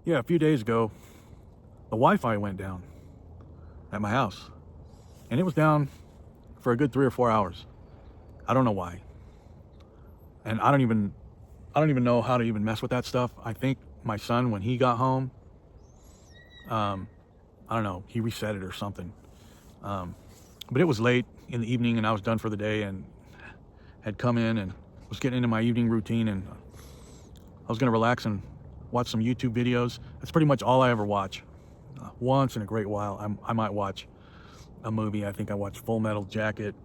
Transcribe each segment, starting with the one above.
Yeah, a few days ago, the Wi-Fi went down at my house, and it was down for a good 3 or 4 hours. I don't know why, and I don't even know how to even mess with that stuff. I think my son, when he got home, um, I don't know, he reset it or something. Um, but it was late in the evening, and I was done for the day, and had come in and was getting into my evening routine, and I was gonna relax and watch some YouTube videos. That's pretty much all I ever watch. Once in a great while, I might watch a movie. I think I watched Full Metal Jacket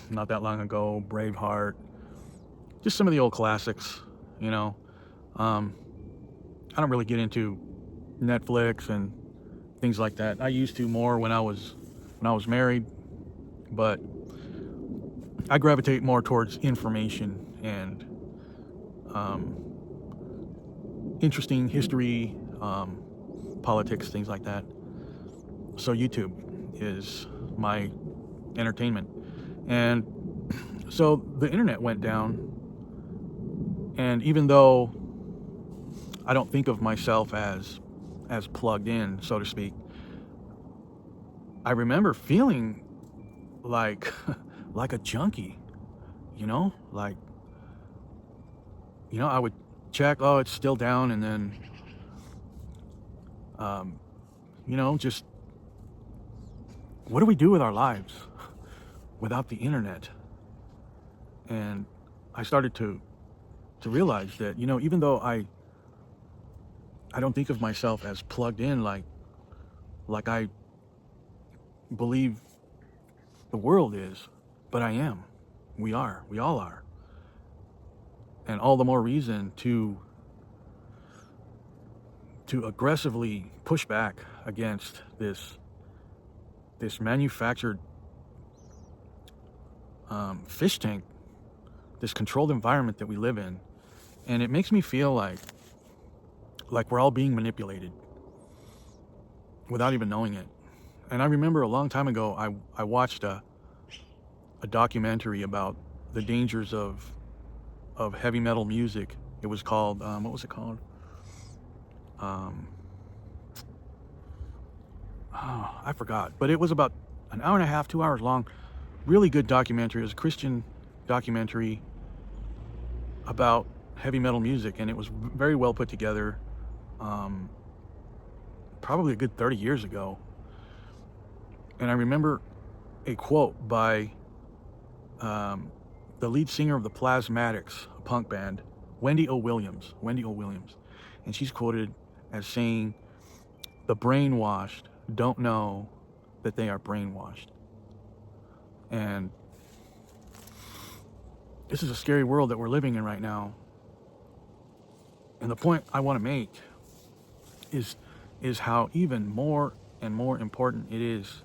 not that long ago, Braveheart, just some of the old classics, you know. Um, I don't really get into Netflix and things like that. I used to more when I was married, but I gravitate more towards information and um, interesting history, politics, things like that. So YouTube is my entertainment. And so the internet went down, and even though I don't think of myself as plugged in, so to speak, I remember feeling like like a junkie, you know? Like, I would check, oh, it's still down, and then just what do we do with our lives without the internet? And I started to realize that, even though I don't think of myself as plugged in like I believe the world is, but I am. We all are. And all the more reason to aggressively push back against this manufactured fish tank, this controlled environment that we live in. And it makes me feel like we're all being manipulated without even knowing it. And I remember a long time ago, I watched a documentary about the dangers of heavy metal music. It was called, what was it called? I forgot. But it was about an hour and a half, 2 hours long. Really good documentary. It was a Christian documentary about heavy metal music, and it was very well put together. Probably a good 30 years ago. And I remember a quote by the lead singer of the Plasmatics, a punk band, Wendy O. Williams. And she's quoted as saying, "The brainwashed don't know that they are brainwashed." And this is a scary world that we're living in right now. And the point I want to make is how even more and more important it is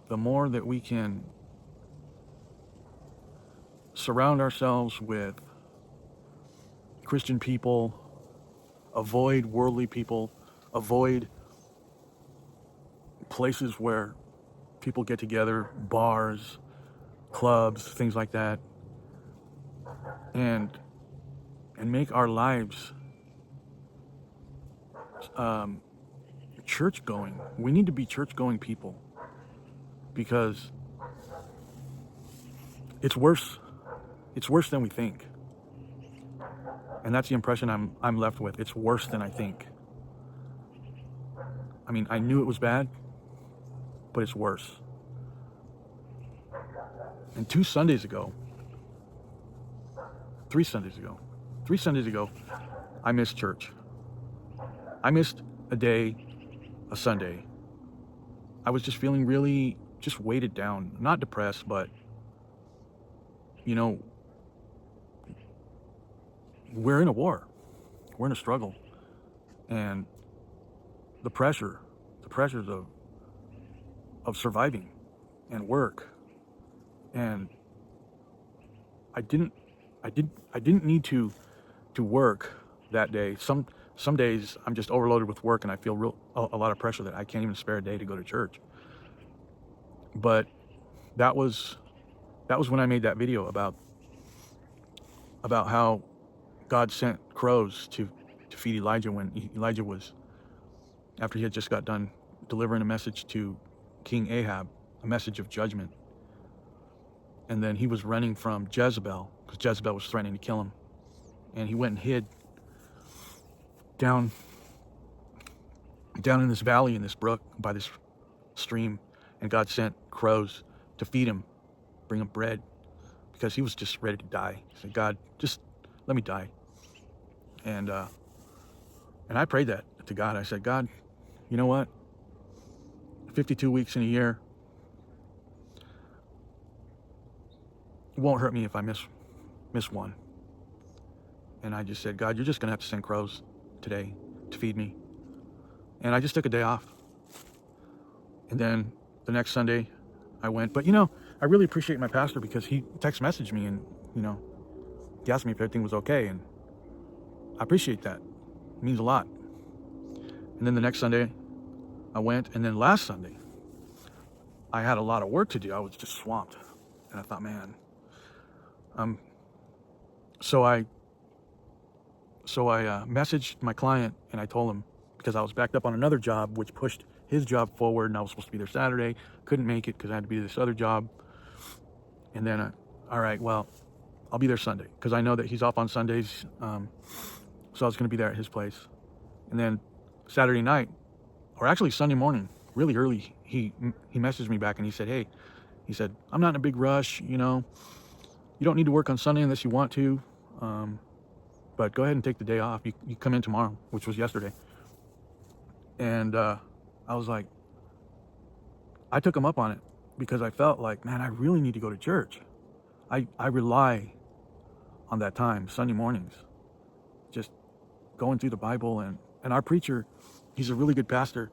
the more that we can surround ourselves with Christian people, avoid worldly people, avoid places where people get together, bars, clubs, things like that, and make our lives church going. We need to be church going people, because it's worse than we think. And that's the impression I'm left with. It's worse than I think. I mean, I knew it was bad, but it's worse. And 3 Sundays ago, I missed church. I missed a day, a Sunday. I was just feeling really just weighted down, not depressed, but we're in a war. We're in a struggle. And the pressures of surviving and work. And I didn't need to work that day. Some days I'm just overloaded with work, and I feel a lot of pressure that I can't even spare a day to go to church. But that was when I made that video about how God sent crows to feed Elijah when Elijah was, after he had just got done delivering a message to King Ahab, a message of judgment. And then he was running from Jezebel, because Jezebel was threatening to kill him. And he went and hid down in this valley, in this brook, by this stream. And God sent crows to feed him, bring him bread, because he was just ready to die. He said, God, just let me die. And I prayed that to God. I said, God, you know what? 52 weeks in a year, it won't hurt me if I miss one. And I just said, God, you're just going to have to send crows today to feed me. And I just took a day off. And then the next Sunday I went. But, I really appreciate my pastor, because he text messaged me and, he asked me if everything was okay. And I appreciate that. It means a lot. And then the next Sunday I went. And then last Sunday I had a lot of work to do. I was just swamped. And I thought, man, so I messaged my client, and I told him, because I was backed up on another job, which pushed his job forward, and I was supposed to be there Saturday. Couldn't make it because I had to be this other job. And then, all right, well, I'll be there Sunday, because I know that he's off on Sundays. So I was going to be there at his place. And then Saturday night, or actually Sunday morning, really early, he messaged me back, and he said, hey, I'm not in a big rush, you don't need to work on Sunday unless you want to. But go ahead and take the day off. You come in tomorrow, which was yesterday. And I was like, I took him up on it, because I felt like, man, I really need to go to church. I rely on that time, Sunday mornings, just going through the Bible. And our preacher, he's a really good pastor.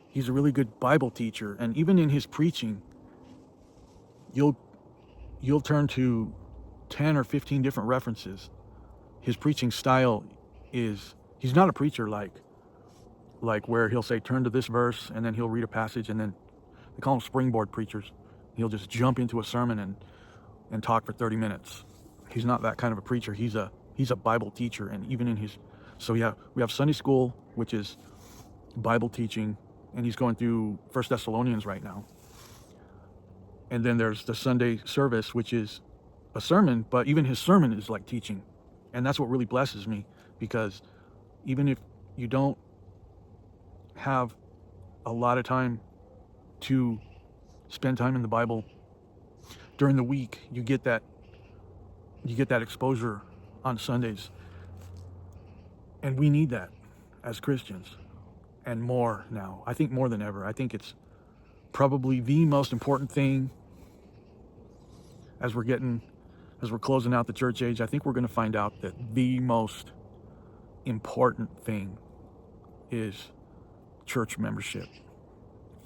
He's a really good Bible teacher. And even in his preaching, you'll turn to 10 or 15 different references. His preaching style is, he's not a preacher like where he'll say, turn to this verse, and then he'll read a passage, and then they call them springboard preachers. He'll just jump into a sermon and talk for 30 minutes. He's not that kind of a preacher. He's a Bible teacher. And even in his, so we have Sunday school, which is Bible teaching, and he's going through 1 Thessalonians right now. And then there's the Sunday service, which is a sermon, but even his sermon is like teaching. And that's what really blesses me, because even if you don't have a lot of time to spend time in the Bible during the week, you get that exposure on Sundays. And we need that as Christians, and more now. I think more than ever. I think it's probably the most important thing as we're closing out the church age. I think we're going to find out that the most important thing is church membership.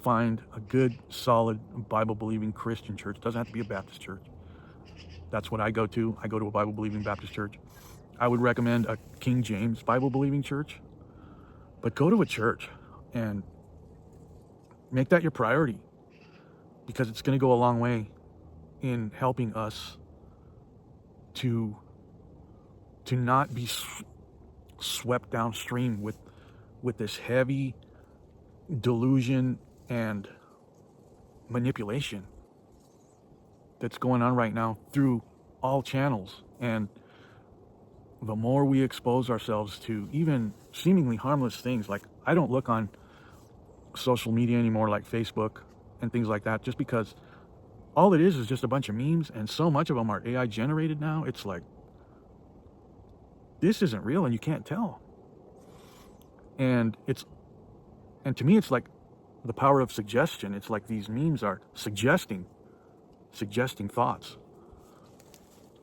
Find a good, solid, Bible-believing Christian church. It doesn't have to be a Baptist church. That's what I go to. I go to a Bible-believing Baptist church. I would recommend a King James Bible-believing church. But go to a church and make that your priority, because it's going to go a long way in helping us to not be swept downstream with this heavy delusion and manipulation that's going on right now through all channels. And the more we expose ourselves to even seemingly harmless things, like I don't look on social media anymore, like Facebook and things like that, just because all it is just a bunch of memes, and so much of them are AI generated now. It's like, this isn't real, and you can't tell. And to me, it's like the power of suggestion. It's like these memes are suggesting thoughts,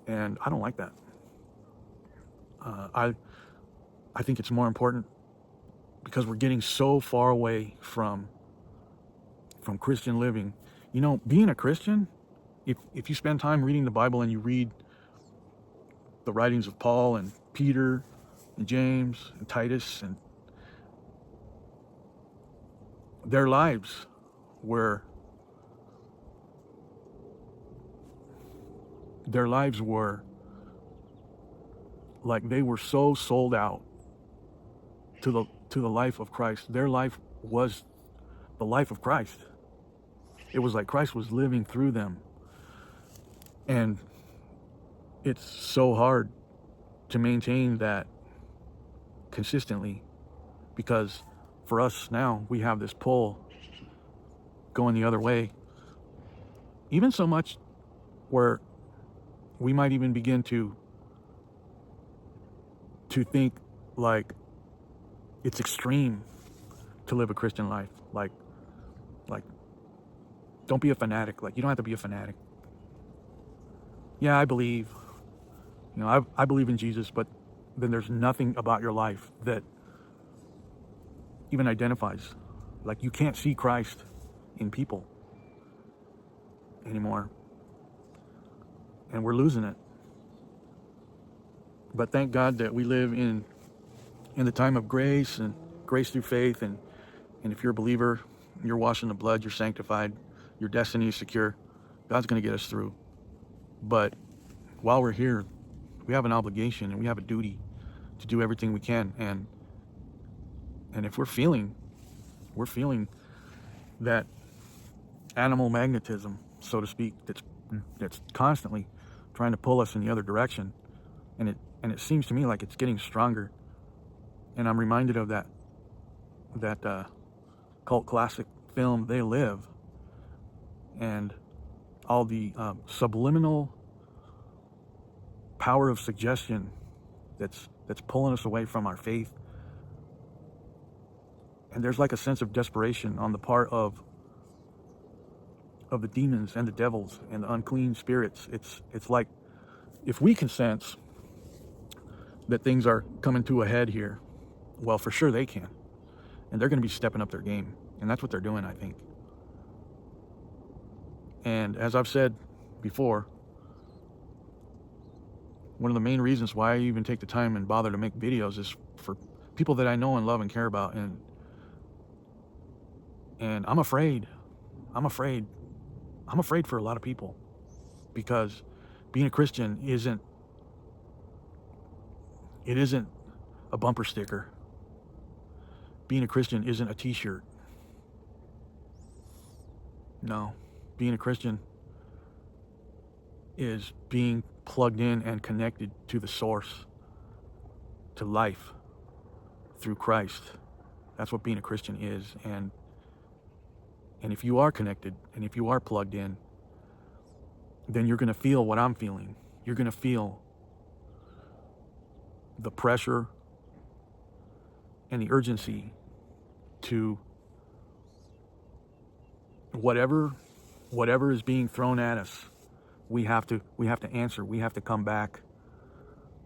and I don't like that. I think it's more important, because we're getting so far away from Christian living. Being a Christian, if you spend time reading the Bible and you read the writings of Paul and Peter and James and Titus, and their lives were like, they were so sold out to the life of Christ. Their life was the life of Christ. It was like Christ was living through them. And it's so hard to maintain that consistently, because for us now, we have this pull going the other way. Even so much where we might even begin to think like it's extreme to live a Christian life. Like, don't be a fanatic. Like, you don't have to be a fanatic. Yeah, I believe. You know, I believe in Jesus, but then there's nothing about your life that even identifies. Like, you can't see Christ in people anymore. And we're losing it. But thank God that we live in the time of grace, and grace through faith. And if you're a believer, you're washed in the blood, you're sanctified, your destiny is secure. God's going to get us through. But while we're here, we have an obligation and we have a duty to do everything we can. And if we're feeling that animal magnetism, so to speak, that's constantly trying to pull us in the other direction, and it seems to me like it's getting stronger. And I'm reminded of that cult classic film They Live, and all the subliminal power of suggestion that's pulling us away from our faith. And there's like a sense of desperation on the part of the demons and the devils and the unclean spirits. It's like, if we can sense that things are coming to a head here, well, for sure they can. And they're going to be stepping up their game. And that's what they're doing, I think. And as I've said before, one of the main reasons why I even take the time and bother to make videos is for people that I know and love and care about. And I'm afraid for a lot of people, because being a Christian isn't a bumper sticker. Being a Christian isn't a t-shirt. No, being a Christian is being plugged in and connected to the source, to life through Christ. That's what being a Christian is. And if you are connected, and if you are plugged in, then you're going to feel what I'm feeling. You're going to feel the pressure and the urgency to whatever is being thrown at us. We have to answer. We have to come back.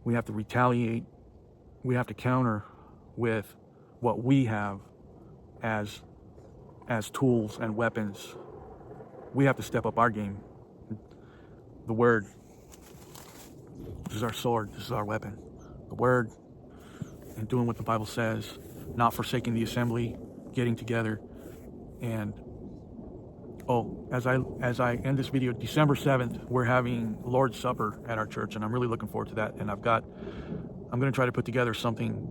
We have to retaliate. We have to counter with what we have as tools and weapons. We have to step up our game. The Word, this is our sword, this is our weapon. The Word, and doing what the Bible says, not forsaking the assembly, getting together. And as I end this video, December 7th, we're having Lord's Supper at our church, and I'm really looking forward to that. And I'm going to try to put together something,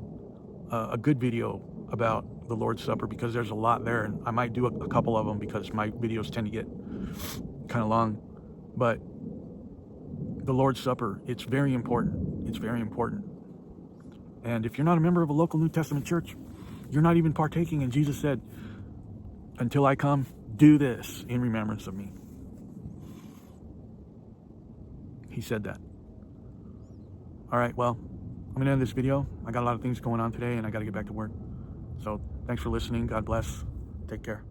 a good video about the Lord's Supper, because there's a lot there, and I might do a couple of them because my videos tend to get kind of long. But the Lord's Supper, it's very important. It's very important. And if you're not a member of a local New Testament church, you're not even partaking. And Jesus said, until I come, do this in remembrance of me. He said that. All right, well, I'm going to end this video. I got a lot of things going on today, and I got to get back to work. So thanks for listening. God bless. Take care.